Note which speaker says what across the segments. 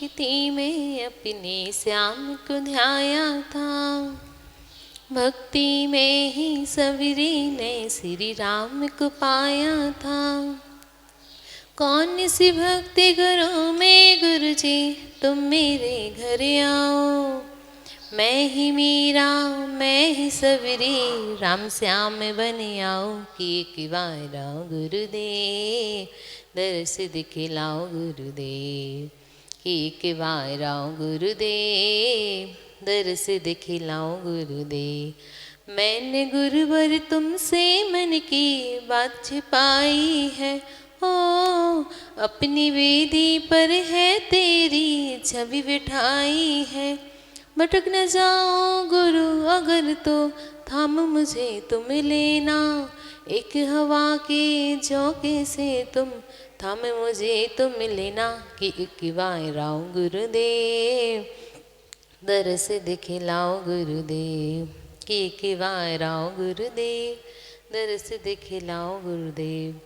Speaker 1: भक्ति में अपने श्याम को ध्याया था। भक्ति में ही सवेरे ने श्री राम को पाया था। कौन सी भक्ति करूं मैं गुरु जी, तुम मेरे घर आओ। मैं ही मीरा मैं ही सवेरे, राम श्याम बन आओ। कि एक बार आओ गुरुदेव, दर्श दिखलाओ गुरुदेव। कि एक बार आओ गुरुदेव, दर्श दिखलाओ गुरुदेव। मैंने गुरुवर तुमसे मन की बात छिपाई है। ओ अपनी वेदी पर है तेरी छवि बिठाई है। भटक न जाओ गुरु अगर तो थाम मुझे तुम लेना। एक हवा के झोंके से तुम थाम मुझे तुम लेना। कि एक बार आओ गुरुदेव, दर्श दिखलाओ गुरुदेव। कि एक बार आओ गुरुदेव, दर्श दिखलाओ गुरुदेव।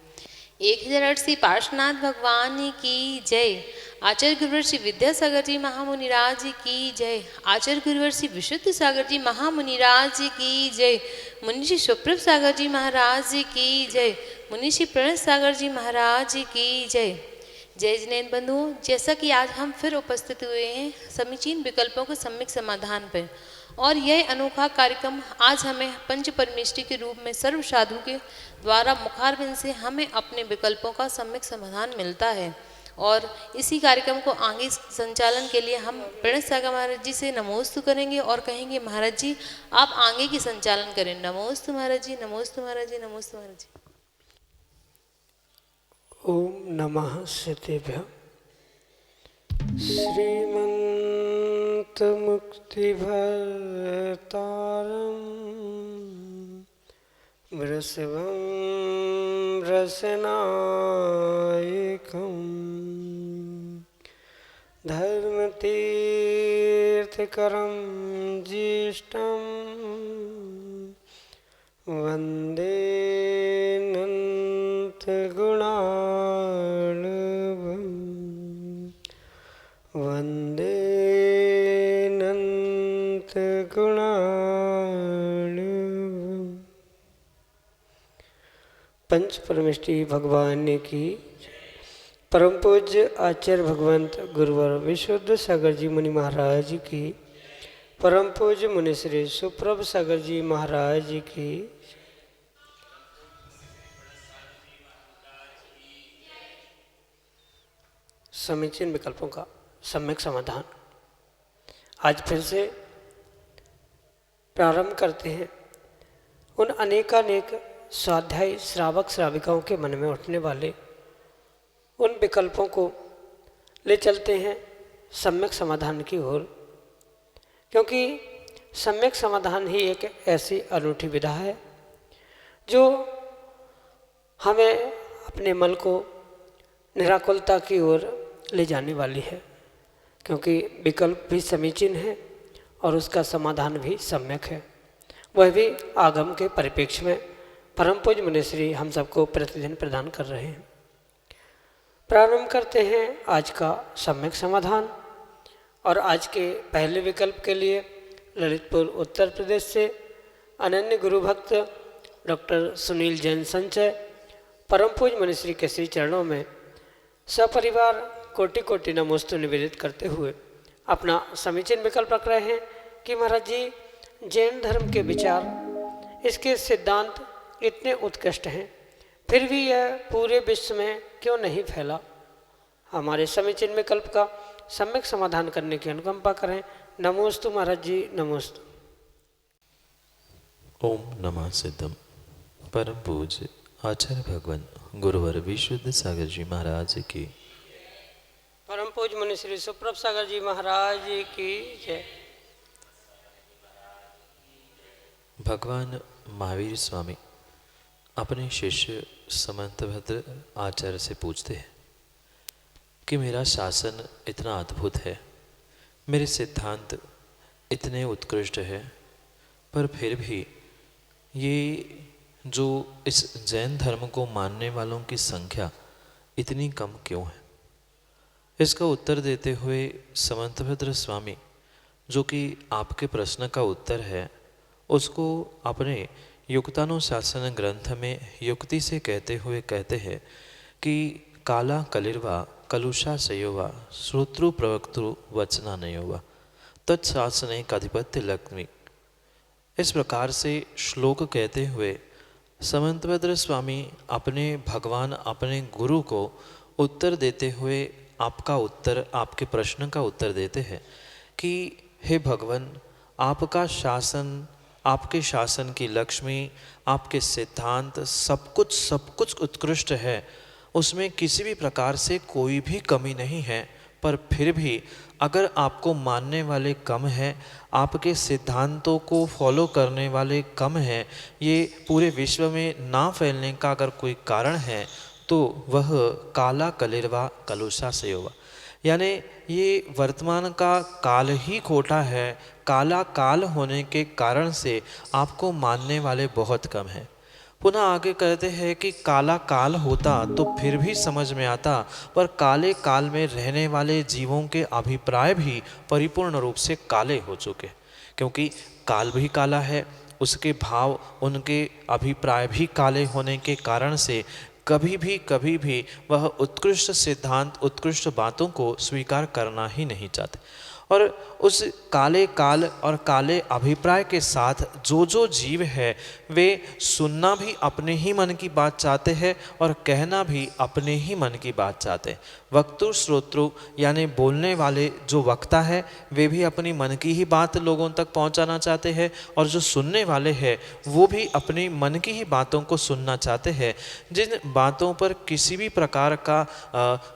Speaker 1: 1008 श्री पार्श्वनाथ भगवान की जय। आचार्य गुरुवर श्री विद्यासागर जी महामुनिराज की जय। आचार्य गुरुवर श्री विशुद्ध सागर जी महामुनिराज की जय। मुनि श्री सुप्रभ सागर जी महाराज की जय। मुनि श्री प्रणत सागर जी महाराज की जय। जय जिनेन्द्र बंधुओं, जैसा कि आज हम फिर उपस्थित हुए हैं समीचीन विकल्पों के सम्यक समाधान पर, और यह अनोखा कार्यक्रम आज हमें पंच परमेष्टि के रूप में सर्व साधु के द्वारा मुखारबिंद से हमें अपने विकल्पों का सम्यक समाधान मिलता है। और इसी कार्यक्रम को आगे संचालन के लिए हम प्रणत सागर महाराज जी से नमोस्तु करेंगे और कहेंगे महाराज जी आप आगे की संचालन करें। नमोस्तु महाराज जी, नमोस्तु महाराज जी, नमोस्तु महाराज जी।
Speaker 2: ओम नमः सिद्धेभ्यः। श्रीमन्त मुक्तिभर्तारं वृषभं रसनायकं धर्मतीर्थकरं ज्येष्ठं वन्दे अनन्तगुणार्णवम् वन्दे अनन्तगुणार्णवम्। पंच परमेष्टि भगवान की परम पूज्य आचार्य भगवंत गुरुवर विशुद्ध सागर जी मुनि महाराज की, परम पूज्य मुनि श्री सुप्रभ सागर जी महाराज की, समीचीन विकल्पों का सम्यक समाधान। आज फिर से प्रारंभ करते हैं उन अनेकानेक स्वाध्यायी श्रावक श्राविकाओं के मन में उठने वाले उन विकल्पों को ले चलते हैं सम्यक समाधान की ओर, क्योंकि सम्यक समाधान ही एक ऐसी अनूठी विधा है जो हमें अपने मन को निराकुलता की ओर ले जाने वाली है। क्योंकि विकल्प भी समीचीन है और उसका समाधान भी सम्यक है, वह भी आगम के परिप्रेक्ष्य में परम पूज्य मुनिश्री हम सबको प्रतिदिन प्रदान कर रहे हैं। प्रारंभ करते हैं आज का सम्यक समाधान। और आज के पहले विकल्प के लिए ललितपुर उत्तर प्रदेश से अनन्य गुरु भक्त डॉक्टर सुनील जैन संचय परम पूज्य मुनिश्री के श्री चरणों में सपरिवार कोटि कोटि नमोस्तु निवेदित करते हुए अपना समीचीन विकल्प रख रहे हैं कि महाराज जी जैन धर्म के विचार, इसके सिद्धांत इतने उत्कृष्ट हैं, फिर भी यह पूरे विश्व में क्यों नहीं फैला। हमारे समीचीन विकल्प का सम्यक समाधान करने की अनुकंपा करें। नमोस्तु महाराज जी, नमोस्तु।
Speaker 3: ओम नमः सिद्धम। परम पूज्य आचार्य भगवान गुरुवर विशुद्ध सागर जी महाराज की,
Speaker 2: परम पूज्य मुनि श्री सुप्रभ सागर जी महाराज की जय।
Speaker 3: भगवान महावीर स्वामी अपने शिष्य समंतभद्र आचार्य से पूछते हैं कि मेरा शासन इतना अद्भुत है, मेरे सिद्धांत इतने उत्कृष्ट है, पर फिर भी ये जो इस जैन धर्म को मानने वालों की संख्या इतनी कम क्यों है। इसका उत्तर देते हुए समंतभद्र स्वामी, जो कि आपके प्रश्न का उत्तर है, उसको अपने युक्तानुशासन ग्रंथ में युक्ति से कहते हुए कहते हैं कि काला कलिर्वा कलुषा सयोवा श्रोत्रु प्रवक्तृ वचनानयोवा तत्शासने काधिपत्य लक्ष्मी। इस प्रकार से श्लोक कहते हुए समंतभद्र स्वामी अपने भगवान, अपने गुरु को उत्तर देते हुए आपका उत्तर, आपके प्रश्न का उत्तर देते हैं कि हे भगवान, आपका शासन, आपके शासन की लक्ष्मी, आपके सिद्धांत सब कुछ उत्कृष्ट है, उसमें किसी भी प्रकार से कोई भी कमी नहीं है। पर फिर भी अगर आपको मानने वाले कम हैं, आपके सिद्धांतों को फॉलो करने वाले कम हैं, ये पूरे विश्व में ना फैलने का अगर कोई कारण है तो वह काला कलिर्वा कलुषा सयोवा, यानी ये वर्तमान का काल ही खोटा है। काला काल होने के कारण से आपको मानने वाले बहुत कम हैं। पुनः आगे कहते हैं कि काला काल होता तो फिर भी समझ में आता, पर काले काल में रहने वाले जीवों के अभिप्राय भी परिपूर्ण रूप से काले हो चुके, क्योंकि काल भी काला है, उसके भाव, उनके अभिप्राय भी काले होने के कारण से कभी भी वह उत्कृष्ट सिद्धांत, उत्कृष्ट बातों को स्वीकार करना ही नहीं चाहते। और उस काले काल और काले अभिप्राय के साथ जो जीव है वे सुनना भी अपने ही मन की बात चाहते हैं और कहना भी अपने ही मन की बात चाहते हैं। वक्तु श्रोत्रु यानी बोलने वाले जो वक्ता है वे भी अपनी मन की ही बात लोगों तक पहुंचाना चाहते हैं, और जो सुनने वाले हैं वो भी अपनी मन की ही बातों को सुनना चाहते हैं। जिन बातों पर किसी भी प्रकार का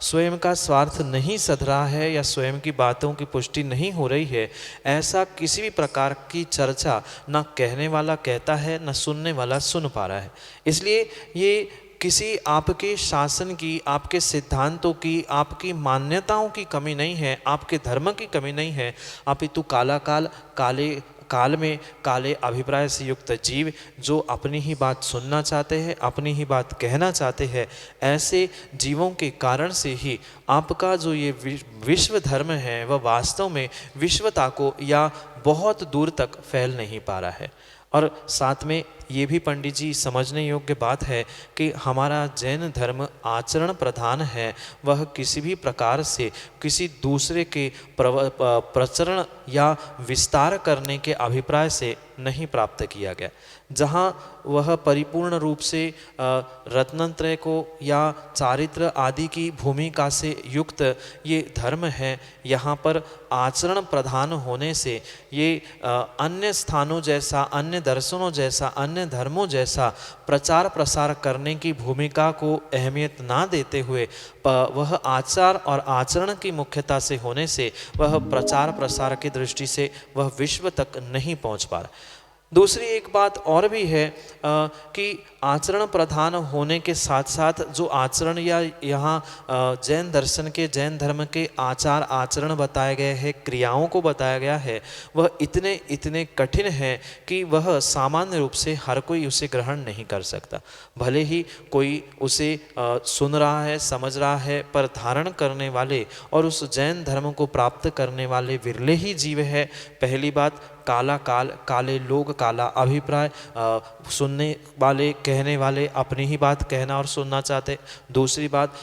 Speaker 3: स्वयं का स्वार्थ नहीं सध रहा है या स्वयं की बातों की पुष्टि नहीं हो रही है, ऐसा किसी भी प्रकार की चर्चा ना कहने वाला कहता है, ना सुनने वाला सुन पा रहा है। इसलिए ये किसी आपके शासन की, आपके सिद्धांतों की, आपकी मान्यताओं की कमी नहीं है, आपके धर्म की कमी नहीं है, अपितु काला काल, काले काल में काले अभिप्राय से युक्त जीव जो अपनी ही बात सुनना चाहते हैं, अपनी ही बात कहना चाहते हैं, ऐसे जीवों के कारण से ही आपका जो ये विश्व धर्म है वह वास्तव में विश्वता को या बहुत दूर तक फैल नहीं पा रहा है। और साथ में ये भी पंडित जी समझने योग्य बात है कि हमारा जैन धर्म आचरण प्रधान है, वह किसी भी प्रकार से किसी दूसरे के प्रचरण या विस्तार करने के अभिप्राय से नहीं प्राप्त किया गया। जहाँ वह परिपूर्ण रूप से रत्नत्रय को या चारित्र आदि की भूमिका से युक्त ये धर्म है, यहाँ पर आचरण प्रधान होने से ये अन्य स्थानों जैसा, अन्य दर्शनों जैसा, अन्य धर्मों जैसा प्रचार प्रसार करने की भूमिका को अहमियत ना देते हुए वह आचार और आचरण की मुख्यता से होने से वह प्रचार प्रसार की दृष्टि से वह विश्व तक नहीं पहुंच पा रहा। दूसरी एक बात और भी है कि आचरण प्रधान होने के साथ साथ जो आचरण या यहाँ जैन दर्शन के, जैन धर्म के आचार आचरण बताए गए हैं, क्रियाओं को बताया गया है, वह इतने कठिन है कि वह सामान्य रूप से हर कोई उसे ग्रहण नहीं कर सकता। भले ही कोई उसे सुन रहा है, समझ रहा है, पर धारण करने वाले और उस जैन धर्म को प्राप्त करने वाले विरले ही जीव है। पहली बात, काला काल, काले लोग, काला अभिप्राय, सुनने वाले, कहने वाले अपनी ही बात कहना और सुनना चाहते। दूसरी बात,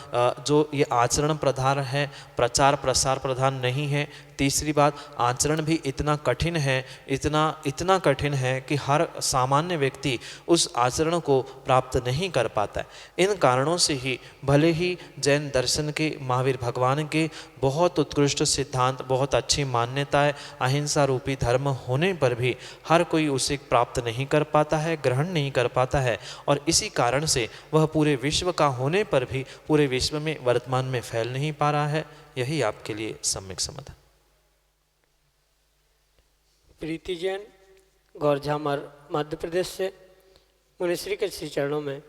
Speaker 3: जो ये आचरण प्रधान है, प्रचार प्रसार प्रधान नहीं है। तीसरी बात, आचरण भी इतना कठिन है, इतना कठिन है कि हर सामान्य व्यक्ति उस आचरण को प्राप्त नहीं कर पाता है। इन कारणों से ही भले ही जैन दर्शन के, महावीर भगवान के बहुत उत्कृष्ट सिद्धांत, बहुत अच्छी मान्यताएं, अहिंसा रूपी धर्म होने पर भी हर कोई उसे प्राप्त नहीं कर पाता है, ग्रहण नहीं कर पाता है, और इसी कारण से वह पूरे विश्व का होने पर भी पूरे विश्व में वर्तमान में फैल नहीं पा रहा है। यही आपके लिए सम्यक समाधान।
Speaker 2: प्रीति जैन, गौरझामर, मध्य प्रदेश से मुनिश्री के श्री चरणों में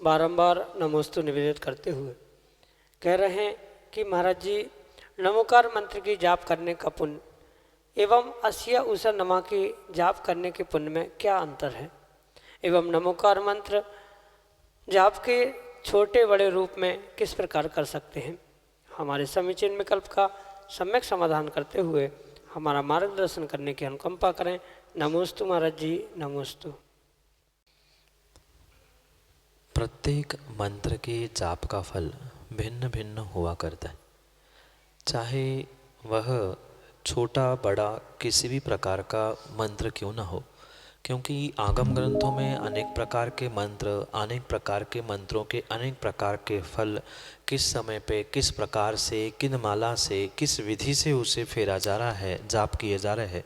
Speaker 2: बारंबार नमोस्तु निवेदित करते हुए कह रहे हैं कि महाराज जी, नमोकार मंत्र की जाप करने का पुण्य एवं अस्या उषा नमा की जाप करने के पुण्य में क्या अंतर है, एवं नमोकार मंत्र जाप के छोटे बड़े रूप में किस प्रकार कर सकते हैं। हमारे समीचीन विकल्प का सम्यक समाधान करते हुए हमारा मार्गदर्शन करने की अनुकंपा करें। नमोस्तु महाराज जी, नमोस्तु।
Speaker 3: प्रत्येक मंत्र के जाप का फल भिन्न भिन्न हुआ करता है, चाहे वह छोटा बड़ा किसी भी प्रकार का मंत्र क्यों ना हो, क्योंकि आगम ग्रंथों में अनेक प्रकार के मंत्र, अनेक प्रकार के मंत्रों के अनेक प्रकार के फल किस समय पे किस प्रकार से किन माला से किस विधि से उसे फेरा जा रहा है, जाप किए जा रहे हैं,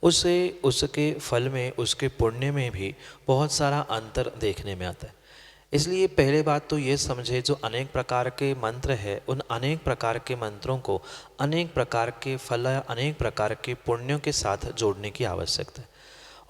Speaker 3: उससे उसके फल में उसके पुण्य में भी बहुत सारा अंतर देखने में आता है। इसलिए पहले बात तो ये समझे, जो अनेक प्रकार के मंत्र है उन अनेक प्रकार के मंत्रों को अनेक प्रकार के फल, अनेक प्रकार के पुण्यों के साथ जोड़ने की आवश्यकता है।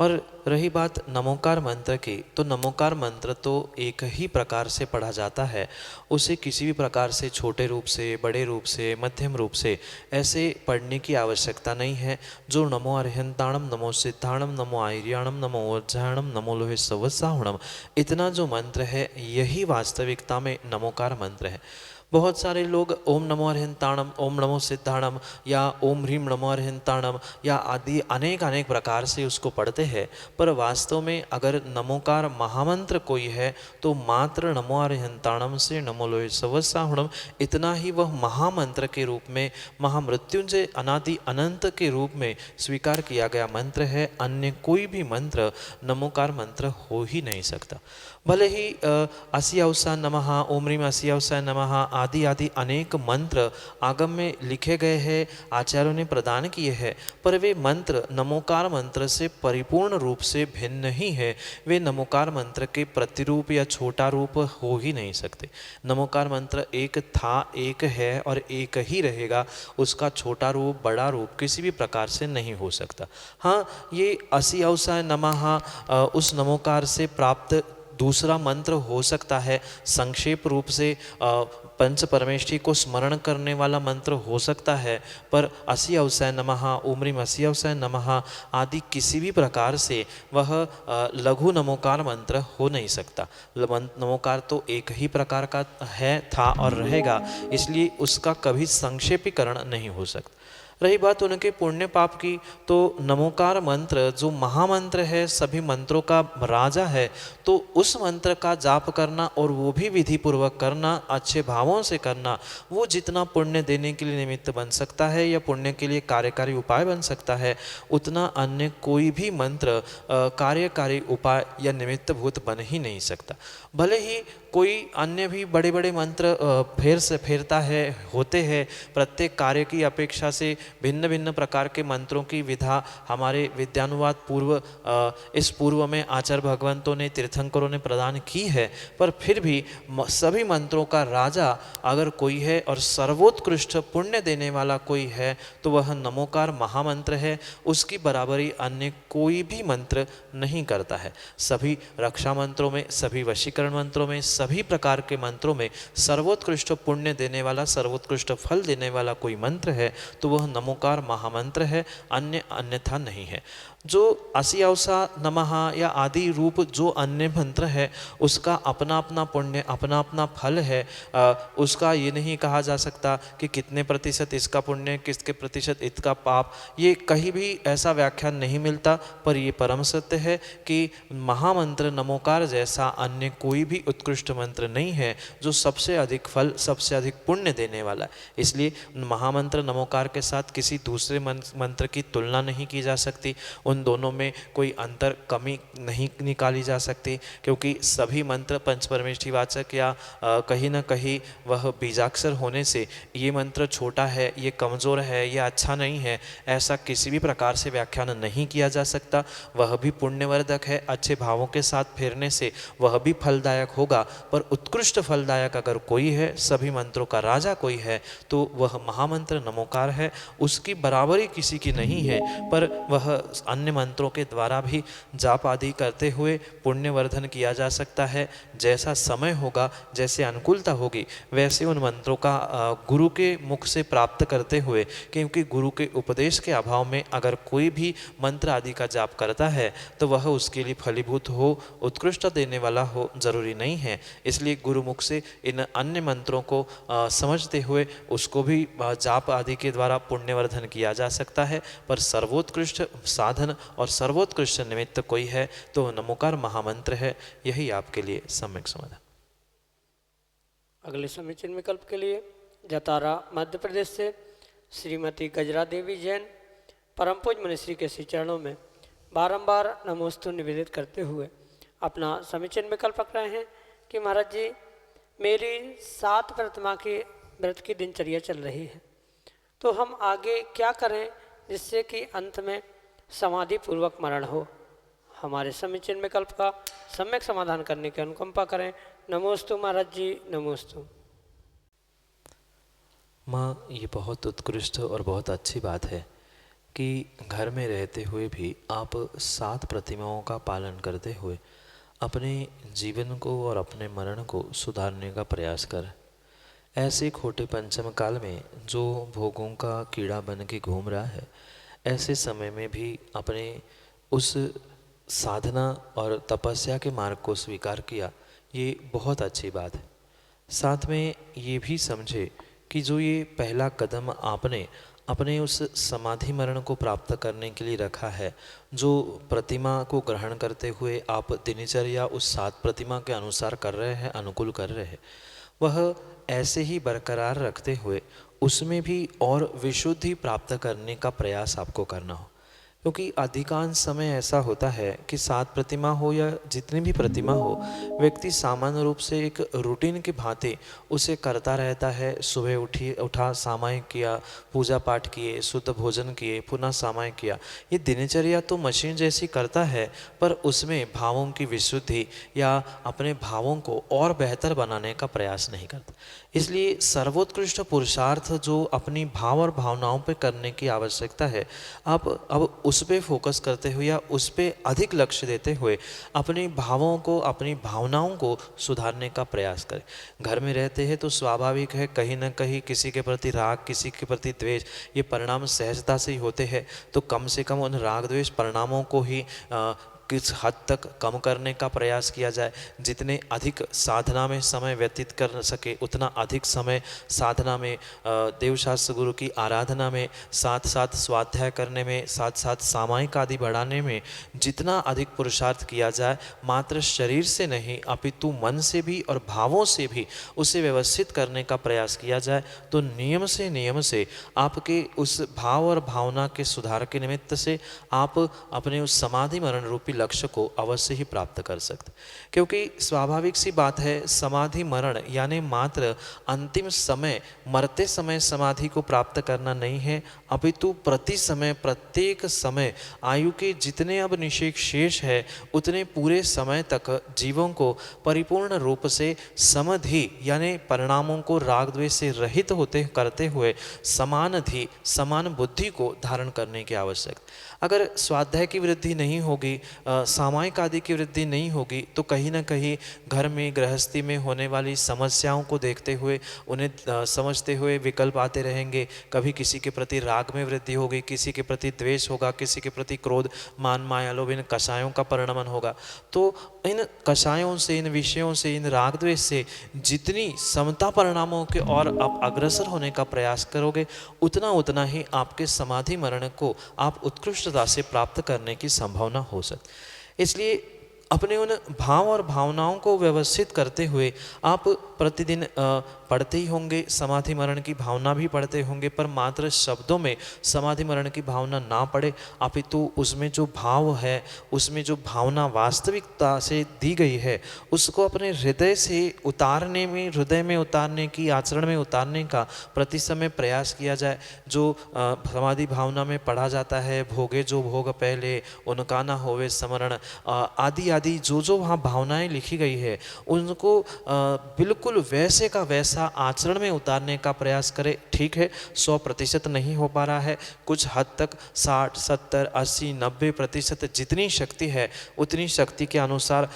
Speaker 3: और रही बात नमोकार मंत्र की, तो नमोकार मंत्र तो एक ही प्रकार से पढ़ा जाता है, उसे किसी भी प्रकार से छोटे रूप से, बड़े रूप से, मध्यम रूप से ऐसे पढ़ने की आवश्यकता नहीं है। जो नमो अर्हंताणम, नमो सिद्धाणम, नमो आयर्याणम, नमो वज्रायणम, नमो लोहे सवत्साहुणम, इतना जो मंत्र है यही वास्तविकता में नमोकार मंत्र है। बहुत सारे लोग ओम नमो अर्हंताणम, ओम नमो सिद्धाणम या ओम ह्रीम नमो अर्हंताणम या आदि अनेक अनेक प्रकार से उसको पढ़ते हैं, पर वास्तव में अगर नमोकार महामंत्र कोई है तो मात्र नमो अर्हंताणम से नमो लोहे सवत्साहुणम इतना ही वह महामंत्र के रूप में, महामृत्युंजय अनादि अनंत के रूप में स्वीकार किया गया मंत्र है। अन्य कोई भी मंत्र नमोकार मंत्र हो ही नहीं सकता। भले ही असियावसा नमः, ओम ह्रीम असियावसा नमः आदि आदि अनेक मंत्र आगम में लिखे गए हैं, आचार्यों ने प्रदान किए हैं, पर वे मंत्र नमोकार मंत्र से परिपूर्ण रूप से भिन्न ही है। वे नमोकार मंत्र के प्रतिरूप या छोटा रूप हो ही नहीं सकते। नमोकार मंत्र एक था, एक है और एक ही रहेगा, उसका छोटा रूप बड़ा रूप किसी भी प्रकार से नहीं हो सकता। हाँ, ये असियावसा नमः उस नमोकार से प्राप्त दूसरा मंत्र हो सकता है, संक्षेप रूप से पंच परमेष्ठी को स्मरण करने वाला मंत्र हो सकता है, पर असियावसाय नमः, ओम ह्रीम असियावसाय नमः आदि किसी भी प्रकार से वह लघु नमोकार मंत्र हो नहीं सकता। नमोकार तो एक ही प्रकार का है, था और रहेगा, इसलिए उसका कभी संक्षेपीकरण नहीं हो सकता। रही बात उनके पुण्य पाप की, तो नमोकार मंत्र जो महामंत्र है, सभी मंत्रों का राजा है, तो उस मंत्र का जाप करना और वो भी विधि पूर्वक करना, अच्छे भावों से करना, वो जितना पुण्य देने के लिए निमित्त बन सकता है या पुण्य के लिए कार्यकारी उपाय बन सकता है, उतना अन्य कोई भी मंत्र कार्यकारी उपाय या निमित्तभूत बन ही नहीं सकता। भले ही कोई अन्य भी बड़े बड़े मंत्र फेरता है, होते हैं, प्रत्येक कार्य की अपेक्षा से भिन्न भिन्न प्रकार के मंत्रों की विधा हमारे विद्यानुवाद पूर्व इस पूर्व में आचार्य भगवंतों ने, तीर्थंकरों ने प्रदान की है, पर फिर भी सभी मंत्रों का राजा अगर कोई है और सर्वोत्कृष्ट पुण्य देने वाला कोई है तो वह नमोकार महामंत्र है। उसकी बराबरी अन्य कोई भी मंत्र नहीं करता है। सभी रक्षा मंत्रों में, सभी वशीकरण मंत्रों में, सभी प्रकार के मंत्रों में सर्वोत्कृष्ट पुण्य देने वाला, सर्वोत्कृष्ट फल देने वाला कोई मंत्र है तो वह नमोकार महामंत्र है, अन्यथा नहीं है। जो असियावसा नमः या आदि रूप जो अन्य मंत्र है उसका अपना अपना पुण्य, अपना अपना फल है। उसका ये नहीं कहा जा सकता कि कितने प्रतिशत इसका पुण्य, किसके प्रतिशत इसका पाप, ये कहीं भी ऐसा व्याख्यान नहीं मिलता। पर ये परम सत्य है कि महामंत्र नमोकार जैसा अन्य कोई भी उत्कृष्ट मंत्र नहीं है जो सबसे अधिक फल, सबसे अधिक पुण्य देने वाला है। इसलिए महामंत्र नमोकार के साथ किसी दूसरे मंत्र की तुलना नहीं की जा सकती। उन दोनों में कोई अंतर, कमी नहीं निकाली जा सकती, क्योंकि सभी मंत्र पंच परमेष्ठी वाचक या कहीं ना कहीं वह बीजाक्षर होने से ये मंत्र छोटा है, ये कमज़ोर है, ये अच्छा नहीं है, ऐसा किसी भी प्रकार से व्याख्यान नहीं किया जा सकता। वह भी पुण्यवर्धक है, अच्छे भावों के साथ फेरने से वह भी फलदायक होगा। पर उत्कृष्ट फलदायक अगर कोई है, सभी मंत्रों का राजा कोई है, तो वह महामंत्र नमोकार है। उसकी बराबरी किसी की नहीं है, पर वह अन्य मंत्रों के द्वारा भी जाप आदि करते हुए पुण्यवर्धन किया जा सकता है। जैसा समय होगा, जैसे अनुकूलता होगी, वैसे उन मंत्रों का गुरु के मुख से प्राप्त करते हुए, क्योंकि गुरु के उपदेश के अभाव में अगर कोई भी मंत्र आदि का जाप करता है तो वह उसके लिए फलीभूत हो, उत्कृष्ट देने वाला हो, जरूरी नहीं है। इसलिए गुरुमुख से इन अन्य मंत्रों को समझते हुए उसको भी जाप आदि के द्वारा पुण्यवर्धन किया जा सकता है। पर सर्वोत्कृष्ट साधन और सर्वोत्कृष्ट निमित्त कोई है तो नमोकार महामंत्र है, यही आपके लिए सम्यक समाधान।
Speaker 2: अगले समीचीन विकल्प के लिए जतारा मध्य प्रदेश से श्रीमती गजरा देवी जैन परम पूज्य मुनिश्री के श्री चरणों में बारंबार नमोस्तु निवेदित करते हुए अपना समीचीन विकल्प रख रहे हैं कि महाराज जी, मेरी 7 प्रतिमा की व्रत की दिनचर्या चल रही है, तो हम आगे क्या करें जिससे कि अंत में समाधि पूर्वक मरण हो। हमारे समीचीन विकल्प का सम्यक समाधान करने की अनुकंपा करें। नमोस्तु महाराज जी, नमोस्तु।
Speaker 3: माँ, ये बहुत उत्कृष्ट और बहुत अच्छी बात है कि घर में रहते हुए भी आप 7 प्रतिमाओं का पालन करते हुए अपने जीवन को और अपने मरण को सुधारने का प्रयास करें। ऐसे खोटे पंचम काल में जो भोगों का कीड़ा बन के घूम रहा है, ऐसे समय में भी अपने उस साधना और तपस्या के मार्ग को स्वीकार किया, ये बहुत अच्छी बात है। साथ में ये भी समझे कि जो ये पहला कदम आपने अपने उस समाधि मरण को प्राप्त करने के लिए रखा है, जो प्रतिमा को ग्रहण करते हुए आप दिनचर्या उस 7 प्रतिमा के अनुसार कर रहे हैं, अनुकूल कर रहे हैं, वह ऐसे ही बरकरार रखते हुए उसमें भी और विशुद्धि प्राप्त करने का प्रयास आपको करना हो। क्योंकि अधिकांश समय ऐसा होता है कि 7 प्रतिमा हो या जितनी भी प्रतिमा हो, व्यक्ति सामान्य रूप से एक रूटीन की भांति उसे करता रहता है। सुबह उठा, सामायिक किया, पूजा पाठ किए, शुद्ध भोजन किए, पुनः सामायिक किया। ये दिनचर्या तो मशीन जैसी करता है, पर उसमें भावों की विशुद्धि या अपने भावों को और बेहतर बनाने का प्रयास नहीं करता। इसलिए सर्वोत्कृष्ट पुरुषार्थ जो अपनी भाव और भावनाओं पे करने की आवश्यकता है, आप अब उस पर फोकस करते हुए या उस पर अधिक लक्ष्य देते हुए अपने भावों को, अपनी भावनाओं को सुधारने का प्रयास करें। घर में रहते हैं तो स्वाभाविक है कहीं ना कहीं किसी के प्रति राग, किसी के प्रति द्वेष, ये परिणाम सहजता से ही होते हैं। तो कम से कम उन राग द्वेष परिणामों को ही किस हद तक कम करने का प्रयास किया जाए। जितने अधिक साधना में समय व्यतीत कर सके उतना अधिक समय साधना में, देवशास्त्र गुरु की आराधना में, साथ साथ स्वाध्याय करने में, साथ साथ सामायिक आदि बढ़ाने में जितना अधिक पुरुषार्थ किया जाए, मात्र शरीर से नहीं अपितु मन से भी और भावों से भी उसे व्यवस्थित करने का प्रयास किया जाए, तो नियम से आपके उस भाव और भावना के सुधार के निमित्त से आप अपने उस समाधि मरण रूपी लक्ष्य को अवश्य ही प्राप्त कर सकते। क्योंकि स्वाभाविक सी बात है, समाधि मरण यानी मात्र अंतिम समय, मरते समय समाधि को प्राप्त करना नहीं है, अपितु प्रति समय, प्रत्येक समय आयु के जितने अब निषेक शेष है उतने पूरे समय तक जीवों को परिपूर्ण रूप से समाधि यानी परिणामों को राग द्वेष से रहित होते करते हुए समान बुद्धि को धारण करने की आवश्यकता। अगर स्वाध्याय की वृद्धि नहीं होगी, सामायिक आदि की वृद्धि नहीं होगी, तो कहीं ना कहीं घर में गृहस्थी में होने वाली समस्याओं को देखते हुए, उन्हें समझते हुए विकल्प आते रहेंगे। कभी किसी के प्रति राग में वृद्धि होगी, किसी के प्रति द्वेष होगा, किसी के प्रति क्रोध, मान, माया, लोभ, इन कषायों का परिणमन होगा। तो इन कषायों से, इन विषयों से, इन राग द्वेष से जितनी समता परिणामों के और आप अग्रसर होने का प्रयास करोगे, उतना ही आपके समाधि मरण को आप उत्कृष्टता से प्राप्त करने की संभावना हो सकती। इसलिए अपने उन भाव और भावनाओं को व्यवस्थित करते हुए आप प्रतिदिन पढ़ते ही होंगे, समाधि मरण की भावना भी पढ़ते होंगे, पर मात्र शब्दों में समाधि मरण की भावना ना पड़े, अपितु उसमें जो भाव है, उसमें जो भावना वास्तविकता से दी गई है, उसको अपने हृदय से उतारने में, हृदय में उतारने की, आचरण में उतारने का प्रति समय प्रयास किया जाए। जो समाधि भावना में पढ़ा जाता है, भोगे जो भोग पहले उनका ना होवे स्मरण, आदि जो वहाँ भावनाएं लिखी गई है, उनको बिल्कुल वैसे का वैसा ऐसा आचरण में उतारने का प्रयास करें। ठीक है, 100% नहीं हो पा रहा है, कुछ हद तक 60, 70, 80, 90% जितनी शक्ति है उतनी शक्ति के अनुसार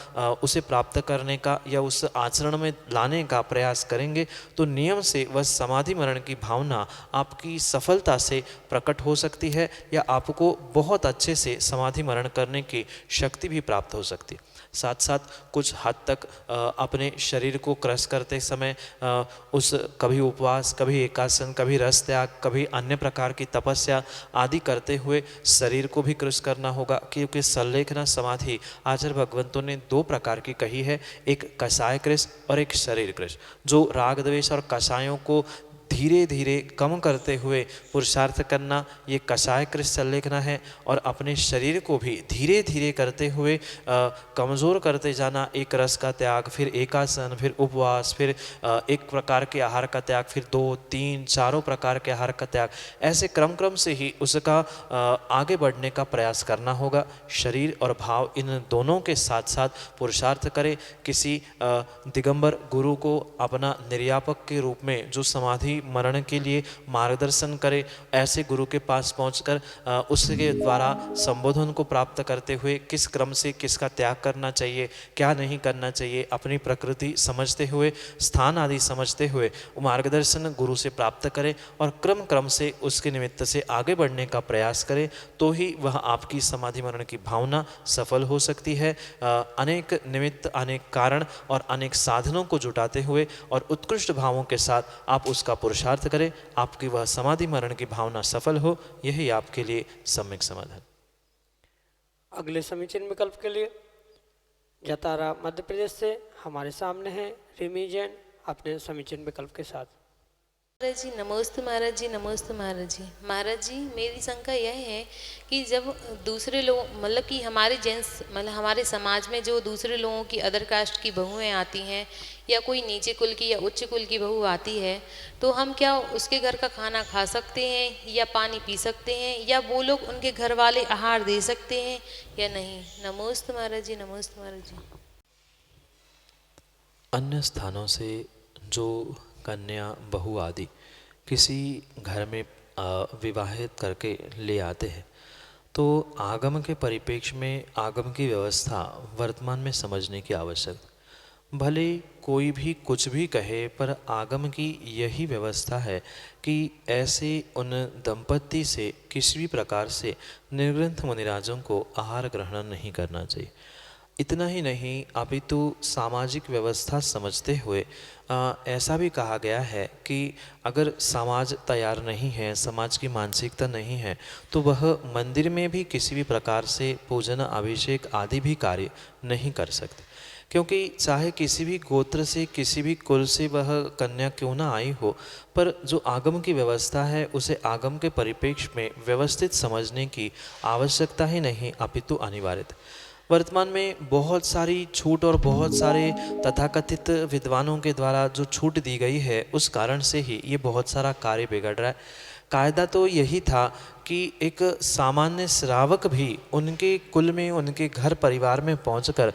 Speaker 3: उसे प्राप्त करने का या उस आचरण में लाने का प्रयास करेंगे तो नियम से वह समाधि मरण की भावना आपकी सफलता से प्रकट हो सकती है या आपको बहुत अच्छे से समाधि मरण करने की शक्ति भी प्राप्त हो सकती है। साथ साथ कुछ हद तक अपने शरीर को क्रश करते समय उस कभी उपवास, कभी एकासन, कभी रस त्याग, कभी अन्य प्रकार की तपस्या आदि करते हुए शरीर को भी क्रश करना होगा, क्योंकि संलेखना समाधि आचार्य भगवंतों ने 2 प्रकार की कही है, एक कषाय कृष और एक शरीर कृष। जो राग द्वेष और कषायों को धीरे धीरे कम करते हुए पुरुषार्थ करना, ये कषाय कृष संलेखना है, और अपने शरीर को भी धीरे धीरे करते हुए कमज़ोर करते जाना, एक रस का त्याग, फिर एकासन, फिर उपवास, फिर एक प्रकार के आहार का त्याग, फिर 2, 3, 4 प्रकार के आहार का त्याग, ऐसे क्रम क्रम से ही उसका आगे बढ़ने का प्रयास करना होगा। शरीर और भाव इन दोनों के साथ साथ पुरुषार्थ करें। किसी दिगंबर गुरु को अपना निर्यापक के रूप में जो समाधि मरण के लिए मार्गदर्शन करे, ऐसे गुरु के पास पहुंचकर उसके द्वारा संबोधन को प्राप्त करते हुए किस क्रम से किसका त्याग करना चाहिए, क्या नहीं करना चाहिए, अपनी प्रकृति समझते हुए, स्थान आदि समझते हुए मार्गदर्शन गुरु से प्राप्त करें और क्रम क्रम से उसके निमित्त से आगे बढ़ने का प्रयास करें, तो ही वह आपकी समाधि मरण की भावना सफल हो सकती है। अनेक निमित्त, अनेक कारण और अनेक साधनों को जुटाते हुए और उत्कृष्ट भावों के साथ आप उसका पुरुषार्थ करें, आपकी वह समाधि मरण की भावना सफल हो, यही आपके लिए सम्यक समाधान।
Speaker 2: अगले समीचीन विकल्प के लिए जतारा मध्य प्रदेश से हमारे सामने है रिमी जैन अपने समीचीन विकल्प के साथ।
Speaker 1: महाराज जी नमस्ते। महाराज जी नमस्ते। महाराज जी, महाराज जी मेरी शंका यह है कि जब दूसरे लोग, मतलब कि हमारे जेंट्स, मतलब हमारे समाज में जो दूसरे लोगों की अदर कास्ट की बहुएं आती हैं या कोई नीचे कुल की या उच्च कुल की बहू आती है, तो हम क्या उसके घर का खाना खा सकते हैं या पानी पी सकते हैं या वो लोग उनके घर वाले आहार दे सकते हैं या नहीं? नमस्ते महाराज जी। नमस्ते महाराज जी।
Speaker 3: अन्य स्थानों से जो कन्या, बहू आदि किसी घर में विवाहित करके ले आते हैं, तो आगम के परिप्रेक्ष्य में आगम की व्यवस्था वर्तमान में समझने की आवश्यकता। भले कोई भी कुछ भी कहे, पर आगम की यही व्यवस्था है कि ऐसे उन दंपत्ति से किसी भी प्रकार से निर्ग्रंथ मुनिराजों को आहार ग्रहण नहीं करना चाहिए। इतना ही नहीं, अपितु सामाजिक व्यवस्था समझते हुए ऐसा भी कहा गया है कि अगर समाज तैयार नहीं है, समाज की मानसिकता नहीं है, तो वह मंदिर में भी किसी भी प्रकार से पूजन, अभिषेक आदि भी कार्य नहीं कर सकते, क्योंकि चाहे किसी भी गोत्र से, किसी भी कुल से वह कन्या क्यों ना आई हो, पर जो आगम की व्यवस्था है उसे आगम के परिप्रेक्ष्य में व्यवस्थित समझने की आवश्यकता ही नहीं, अपितु अनिवार्य। वर्तमान में बहुत सारी छूट और बहुत सारे तथाकथित विद्वानों के द्वारा जो छूट दी गई है, उस कारण से ही ये बहुत सारा कार्य बिगड़ रहा है। कायदा तो यही था कि एक सामान्य श्रावक भी उनके कुल में, उनके घर परिवार में पहुंचकर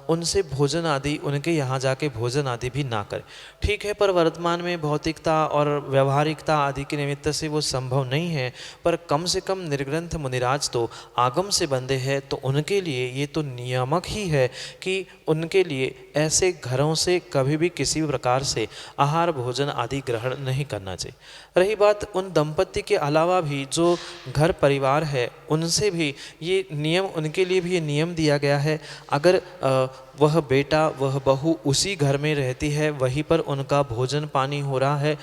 Speaker 3: उनसे भोजन आदि, उनके यहाँ जाके भोजन आदि भी ना करे। ठीक है, पर वर्तमान में भौतिकता और व्यवहारिकता आदि के निमित्त से वो संभव नहीं है, पर कम से कम निर्ग्रंथ मुनिराज तो आगम से बंधे हैं, तो उनके लिए ये तो नियामक ही है कि उनके लिए ऐसे घरों से कभी भी किसी भी प्रकार से आहार भोजन आदि ग्रहण नहीं करना चाहिए। रही बात उन दंपत्ति के अलावा भी जो घर परिवार है, उनसे भी ये नियम, उनके लिए भी ये नियम दिया गया है, अगर वह बेटा, वह बहू उसी घर में रहती है, वहीं पर उनका भोजन पानी हो रहा है,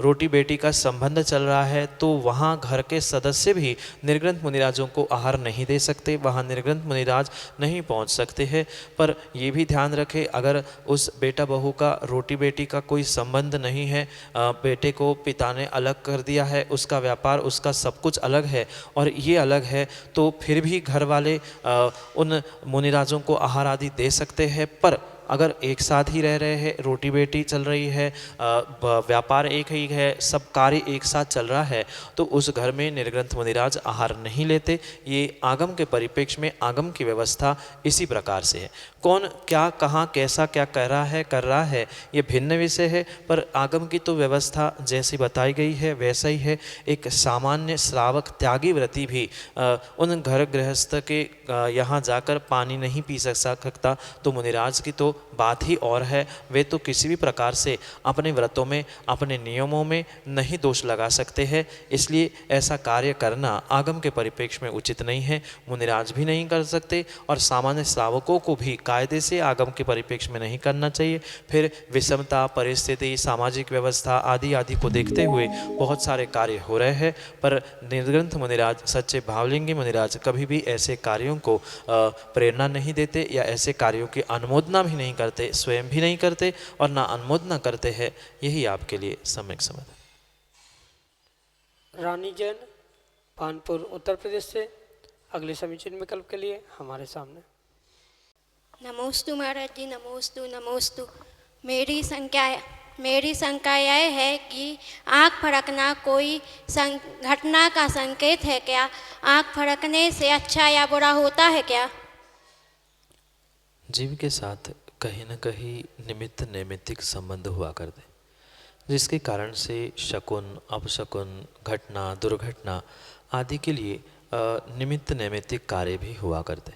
Speaker 3: रोटी बेटी का संबंध चल रहा है, तो वहाँ घर के सदस्य भी निर्ग्रंथ मुनिराजों को आहार नहीं दे सकते, वहाँ निर्ग्रंथ मुनिराज नहीं पहुँच सकते हैं। पर ये भी ध्यान रखें, अगर उस बेटा बहू का, रोटी बेटी का कोई संबंध नहीं है, बेटे को पिता ने अलग कर दिया है, उसका व्यापार, उसका सब कुछ अलग है और ये अलग है, तो फिर भी घर वाले उन मुनिराजों को आहार आदि दे सकते हैं, पर अगर एक साथ ही रह रहे हैं, रोटी बेटी चल रही है, व्यापार एक ही है, सब कार्य एक साथ चल रहा है, तो उस घर में निर्ग्रंथ मुनिराज आहार नहीं लेते। ये आगम के परिप्रेक्ष्य में आगम की व्यवस्था इसी प्रकार से है। कौन क्या कहाँ कैसा क्या कर रहा है ये भिन्न विषय है, पर आगम की तो व्यवस्था जैसी बताई गई है वैसा ही है। एक सामान्य श्रावक त्यागी व्रती भी उन घर गृहस्थ के यहाँ जाकर पानी नहीं पी सकता, तो मुनिराज की तो बात ही और है। वे तो किसी भी प्रकार से अपने व्रतों में अपने नियमों में नहीं दोष लगा सकते हैं, इसलिए ऐसा कार्य करना आगम के परिप्रेक्ष्य में उचित नहीं है। मुनिराज भी नहीं कर सकते और सामान्य श्रावकों को भी कायदे से आगम के परिप्रेक्ष्य में नहीं करना चाहिए। फिर विषमता, परिस्थिति, सामाजिक व्यवस्था आदि आदि को देखते हुए बहुत सारे कार्य हो रहे हैं, पर निर्ग्रंथ मुनिराज, सच्चे भावलिंगी मुनिराज कभी भी ऐसे कार्यों को प्रेरणा नहीं देते या ऐसे कार्यों की अनुमोदना भी नहीं करते, स्वयं भी नहीं करते और ना अनुमोदना करते हैं। यही आपके लिए सम्यक समझ।
Speaker 2: रानी जैन कानपुर उत्तर प्रदेश से अगले समीचीन विकल्प के लिए हमारे सामने।
Speaker 4: नमोस्तु महाराज जी, नमोस्तु नमोस्तु। मेरी शंका यह है कि आँख फड़कना कोई घटना का संकेत है क्या? आँख फड़कने से अच्छा या बुरा होता है क्या?
Speaker 3: जीव के साथ कहीं न कहीं निमित्त नैमित्तिक संबंध हुआ करते, जिसके कारण से शकुन, अपशकुन, घटना, दुर्घटना आदि के लिए निमित्त नैमित्तिक कार्य भी हुआ करते।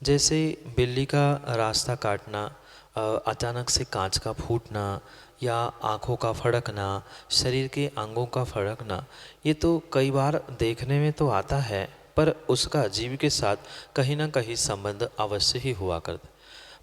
Speaker 3: जैसे बिल्ली का रास्ता काटना, अचानक से कांच का फूटना या आँखों का फड़कना, शरीर के अंगों का फड़कना, ये तो कई बार देखने में तो आता है, पर उसका जीव के साथ कहीं ना कहीं संबंध अवश्य ही हुआ करता।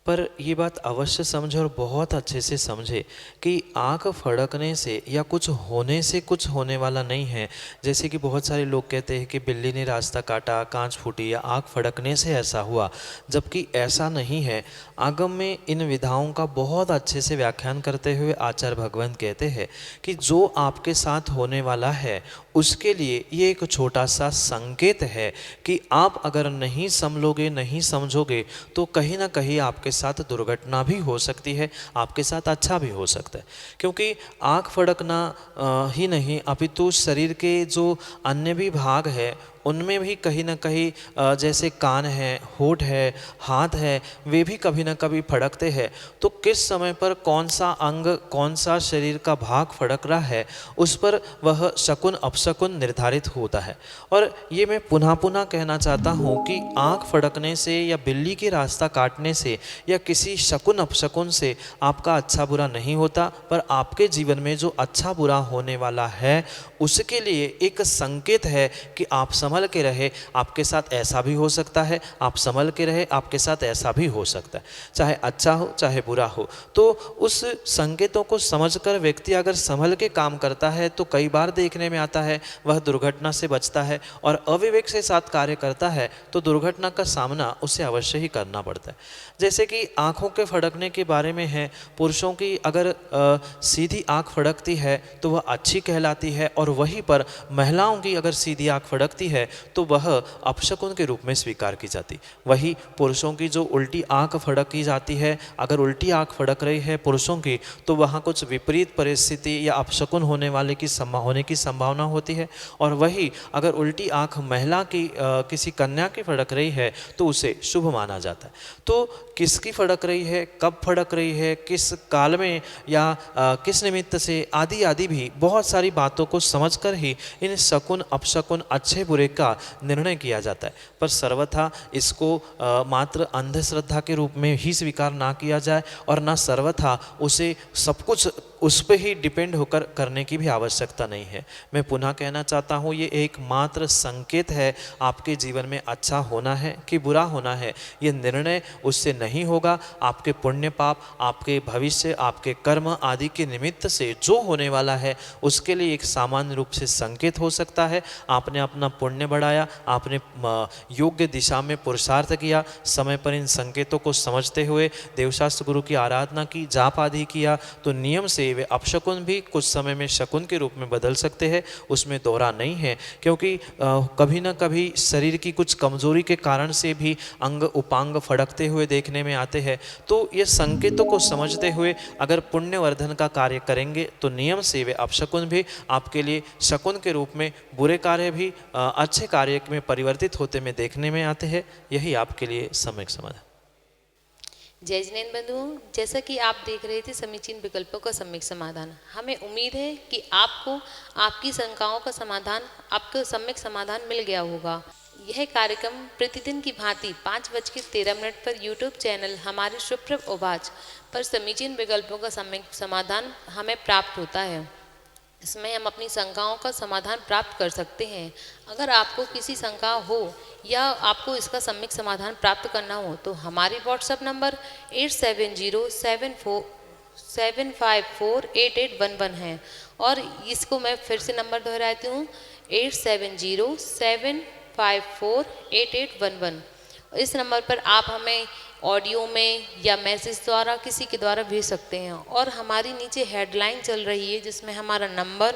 Speaker 3: पर ये बात अवश्य समझे और बहुत अच्छे से समझे कि आँख फड़कने से या कुछ होने से कुछ होने वाला नहीं है। जैसे कि बहुत सारे लोग कहते हैं कि बिल्ली ने रास्ता काटा, कांच फूटी या आँख फड़कने से ऐसा हुआ, जबकि ऐसा नहीं है। आगम में इन विधाओं का बहुत अच्छे से व्याख्यान करते हुए आचार्य भगवंत कहते हैं कि जो आपके साथ होने वाला है उसके लिए ये एक छोटा सा संकेत है कि आप अगर नहीं समझोगे, नहीं समझोगे तो कहीं ना कहीं आपके साथ दुर्घटना भी हो सकती है, आपके साथ अच्छा भी हो सकता है। क्योंकि आँख फड़कना ही नहीं अपितु शरीर के जो अन्य भी भाग है उनमें भी कहीं ना कहीं जैसे कान है, होठ है, हाथ है, वे भी कभी ना कभी फड़कते हैं। तो किस समय पर कौन सा अंग, कौन सा शरीर का भाग फड़क रहा है, उस पर वह शकुन अपशकुन निर्धारित होता है। और ये मैं पुनः पुनः कहना चाहता हूँ कि आँख फड़कने से या बिल्ली के रास्ता काटने से या किसी शकुन अपशकुन से आपका अच्छा बुरा नहीं होता, पर आपके जीवन में जो अच्छा बुरा होने वाला है उसके लिए एक संकेत है कि आप संभल के रहे, आपके साथ ऐसा भी हो सकता है, आप संभल के रहे, आपके साथ ऐसा भी हो सकता है, चाहे अच्छा हो चाहे बुरा हो। तो उस संकेतों को समझकर व्यक्ति अगर संभल के काम करता है तो कई बार देखने में आता है वह दुर्घटना से बचता है, और अविवेक से साथ कार्य करता है तो दुर्घटना का सामना उसे अवश्य ही करना पड़ता है। जैसे कि आँखों के फड़कने के बारे में है, पुरुषों की अगर सीधी आँख फड़कती है तो वह अच्छी कहलाती है, और वहीं पर महिलाओं की अगर सीधी आँख फड़कती है तो वह अपशकुन के रूप में स्वीकार की जाती। वही पुरुषों की जो उल्टी आँख फड़की जाती है, अगर उल्टी आँख फड़क रही है पुरुषों की तो वहाँ कुछ विपरीत परिस्थिति या अपशकुन होने की संभावना होती है। और वही अगर उल्टी आँख महिला की किसी कन्या की फड़क रही है तो उसे शुभ माना जाता है। तो किसकी फड़क रही है, कब फड़क रही है, किस काल में या किस निमित्त से आदि आदि भी बहुत सारी बातों को समझकर ही इन शकुन अपशकुन अच्छे बुरे का निर्णय किया जाता है। पर सर्वथा इसको मात्र अंधश्रद्धा के रूप में ही स्वीकार ना किया जाए, और ना सर्वथा उसे सब कुछ उस पर ही डिपेंड होकर करने की भी आवश्यकता नहीं है। मैं पुनः कहना चाहता हूँ ये एक मात्र संकेत है। आपके जीवन में अच्छा होना है कि बुरा होना है ये निर्णय उससे नहीं होगा। आपके पुण्य पाप, आपके भविष्य, आपके कर्म आदि के निमित्त से जो होने वाला है उसके लिए एक सामान्य रूप से संकेत हो सकता है। आपने अपना पुण्य पुण्य बढ़ाया, आपने योग्य दिशा में पुरुषार्थ किया, समय पर इन संकेतों को समझते हुए देवशास्त्र गुरु की आराधना की, जाप आदि किया, तो नियम से वे अपशकुन भी कुछ समय में शकुन के रूप में बदल सकते हैं। उसमें दोहरा नहीं है, क्योंकि कभी ना कभी शरीर की कुछ कमजोरी के कारण से भी अंग उपांग फड़कते हुए देखने में आते हैं। तो ये संकेतों को समझते हुए अगर पुण्यवर्धन का कार्य करेंगे तो नियम से वे अपशकुन भी आपके लिए शकुन के रूप में, बुरे कार्य भी अच्छे कार्य में परिवर्तित होते में देखने में आते हैं। यही आपके लिए सम्यक समाधान।
Speaker 1: जय जिनेन बंधुओं, जैसा कि आप देख रहे थे समीचीन विकल्पों का सम्यक समाधान, हमें उम्मीद है कि आपको आपकी शंकाओं का समाधान, आपको सम्यक समाधान मिल गया होगा। यह कार्यक्रम प्रतिदिन की भांति 5:13 पर यूट्यूब चैनल हमारे सुप्रभ उवाच पर समीचीन विकल्पों का सम्यक समाधान हमें प्राप्त होता है। इसमें हम अपनी शंकाओं का समाधान प्राप्त कर सकते हैं। अगर आपको किसी शंका हो या आपको इसका सम्यक समाधान प्राप्त करना हो तो हमारी व्हाट्सएप नंबर 8707548811 है, और इसको मैं फिर से नंबर दोहराती हूँ 8707548811। इस नंबर पर आप हमें ऑडियो में या मैसेज द्वारा, किसी के द्वारा भेज सकते हैं। और हमारी नीचे हेडलाइन चल रही है जिसमें हमारा नंबर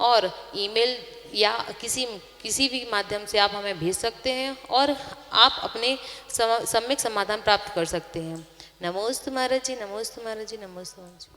Speaker 1: और ईमेल या किसी भी माध्यम से आप हमें भेज सकते हैं और आप अपने सम्यक समाधान प्राप्त कर सकते हैं। नमोस्तु महाराज जी, नमोस्तु महाराज जी, नमोस्तु महाराज जी।